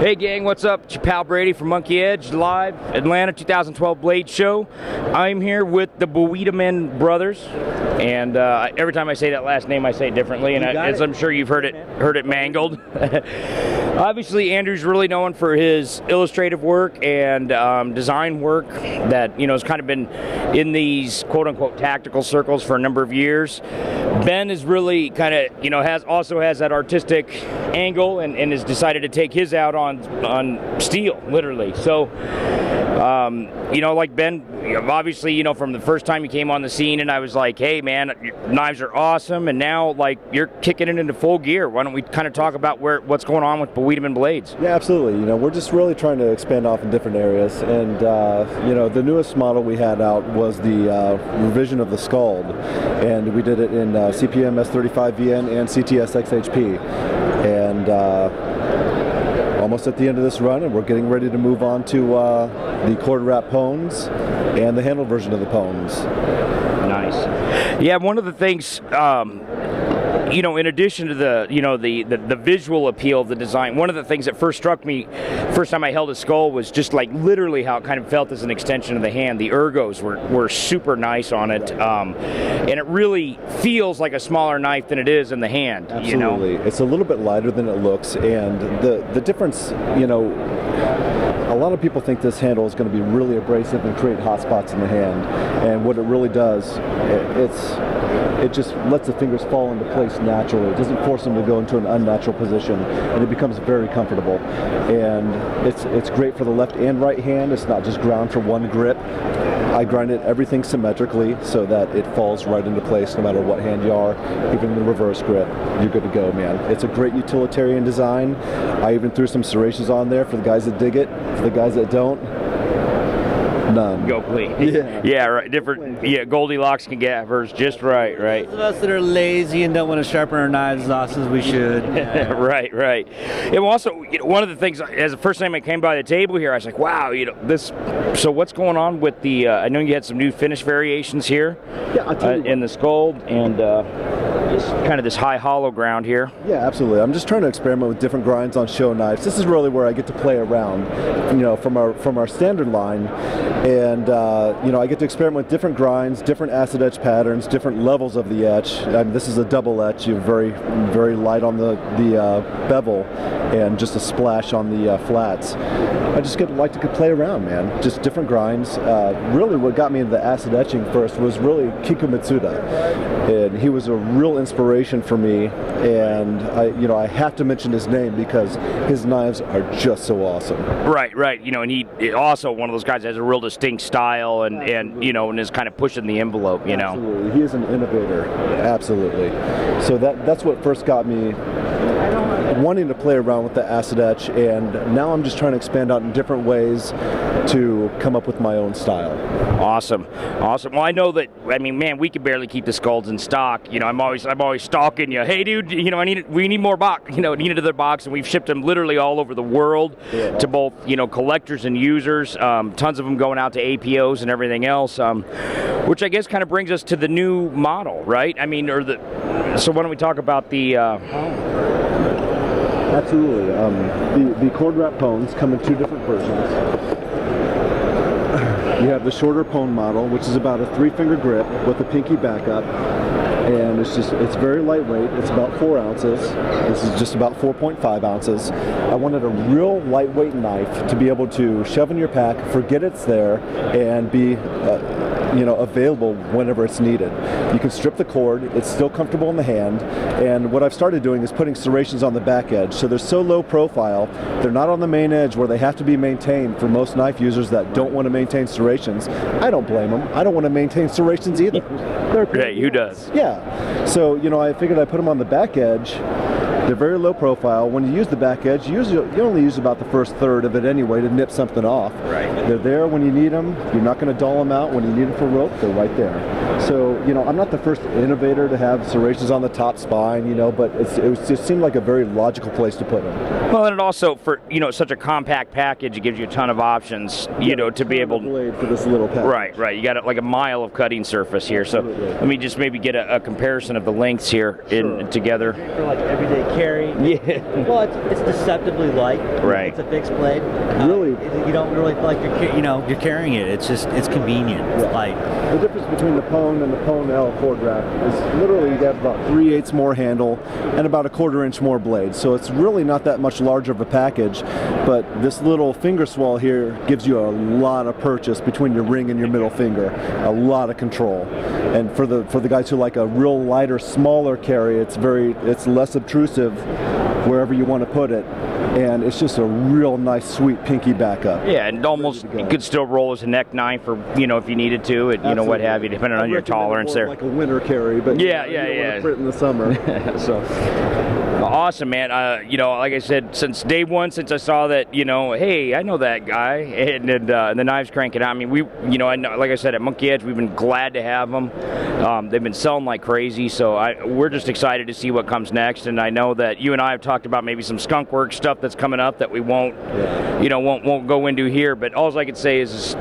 Hey gang, what's up? It's your pal Brady from Monkey Edge, live, Atlanta 2012 Blade Show. I'm here with the Bawidamann brothers, and every time I say that last name I say it differently, and as I'm sure you've heard it mangled. Obviously Andrew's really known for his illustrative work and design work that has kind of been in these quote-unquote tactical circles for a number of years. Ben is really kind of has that artistic angle and has decided to take his out on steel, literally. So like Ben, obviously, from the first time you came on the scene, and I was like, hey man, your knives are awesome, and now like you're kicking it into full gear. Why don't we kind of talk about what's going on with Bawidamann blades? Yeah, absolutely. We're just really trying to expand off in different areas, and the newest model we had out was the revision of the Skuld, and we did it in CPM S35VN and CTS XHP, and almost at the end of this run, and we're getting ready to move on to the quarter wrap Pogns and the handle version of the Pogns. Nice. Yeah, one of the things, in addition to the visual appeal of the design, one of the things that first struck me, first time I held a skull, was just like literally how it kind of felt as an extension of the hand. The ergos were super nice on it, and it really feels like a smaller knife than it is in the hand. Absolutely. It's a little bit lighter than it looks, and the difference, a lot of people think this handle is going to be really abrasive and create hot spots in the hand, and what it really does, it just lets the fingers fall into place naturally. It doesn't force them to go into an unnatural position, and it becomes very comfortable. And it's great for the left and right hand. It's not just ground for one grip. I grind everything symmetrically so that it falls right into place no matter what hand you are. Even the reverse grip, you're good to go, man. It's a great utilitarian design. I even threw some serrations on there for the guys that dig it. For the guys that don't, none. Go clean. Yeah, right. Different. Yeah, Goldilocks can get hers just right. Those of us that are lazy and don't want to sharpen our knives as often as we should. Yeah. Right. And also, one of the things, as the first time I came by the table here, I was like, wow, this. So what's going on with the? I know you had some new finish variations here. Yeah, I'll tell you in the Skuld and. Just kind of this high hollow ground here. Yeah, absolutely. I'm just trying to experiment with different grinds on show knives. This is really where I get to play around, from our standard line, and I get to experiment with different grinds, different acid etch patterns, different levels of the etch. This is a double etch. You're very, very light on the bevel, and just a splash on the flats. I just like to play around, man. Just different grinds. Really, what got me into the acid etching first was really Kiku Mitsuda, and he was a real inspiration for me, and I have to mention his name because his knives are just so awesome. Right. And he also one of those guys that has a real distinct style and is kind of pushing the envelope. Absolutely, he is an innovator. Absolutely. So that's what first got me wanting to play around with the acid etch, and now I'm just trying to expand out in different ways to come up with my own style. Awesome. Well, I know that. I mean, man, we can barely keep the Skulds in stock. I'm always stalking you. Hey, dude, we need more box. Need another box, and we've shipped them literally all over the world to both collectors and users. Tons of them going out to APOs and everything else. Which I guess kind of brings us to the new model, right? I mean, so why don't we talk about the? Absolutely. The cord wrap Pogns come in two different versions. You have the shorter Pogn model, which is about a 3-finger grip with a pinky backup, and it's very lightweight. It's about 4 ounces. This is just about 4.5 ounces. I wanted a real lightweight knife to be able to shove in your pack, forget it's there, and be available whenever it's needed. You can strip the cord, it's still comfortable in the hand, and what I've started doing is putting serrations on the back edge, so they're so low profile, they're not on the main edge where they have to be maintained for most knife users that don't want to maintain serrations. I don't blame them. I don't want to maintain serrations either. Hey, who does? Yeah. So, I figured I'd put them on the back edge. They're very low profile. When you use the back edge, you only use about the first third of it anyway to nip something off. Right. They're there when you need them. You're not going to dull them out. When you need them for rope, they're right there. So, I'm not the first innovator to have serrations on the top spine, but it just seemed like a very logical place to put them. Well, and it also, for such a compact package, it gives you a ton of options, to be able to blade for this little package. Right. You got like a mile of cutting surface here. Absolutely. So let me just maybe get a comparison of the lengths here together. For like everyday carry. Yeah. Well, it's deceptively light. Right. It's a fixed blade. Really? You don't really feel like you're carrying it. It's convenient. It's light. The difference between the Pone and the Pone L cord wrap is literally you get about 3/8 more handle and about a 1/4 inch more blade. So it's really not that much larger of a package, but this little finger swell here gives you a lot of purchase between your ring and your middle finger, a lot of control. And for the guys who like a real lighter, smaller carry, it's less obtrusive wherever you want to put it. And it's just a real nice, sweet pinky backup. Yeah, and almost you could still roll as a neck knife, or if you needed to, what have you, depending on your tolerance there. Like a winter carry, but yeah. You don't want to print in the summer. So awesome, man. Like I said, since day one, since I saw that, hey, I know that guy, and the knives cranking out. I mean, I know, like I said, at Monkey Edge, we've been glad to have them. They've been selling like crazy, so we're just excited to see what comes next. And I know that you and I have talked about maybe some skunk work stuff that's coming up that we won't go into here. But all I could say is,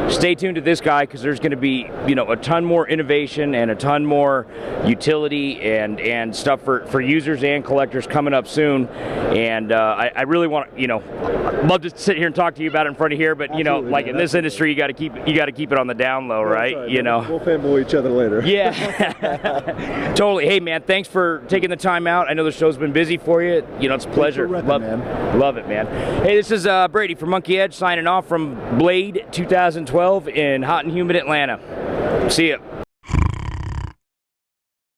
stay tuned to this guy, because there's going to be, a ton more innovation and a ton more utility and stuff for users and collectors coming up soon. And I really want to, I'd love to sit here and talk to you about it in front of here, but Absolutely, like man. in this industry, you got to keep it on the down low, right? We'll fanboy each other later. Yeah. Totally. Hey, man, thanks for taking the time out. I know the show's been busy for you. It's a pleasure. Love it, man. Hey, this is Brady from Monkey Edge signing off from Blade 2012 in hot and humid Atlanta. See ya.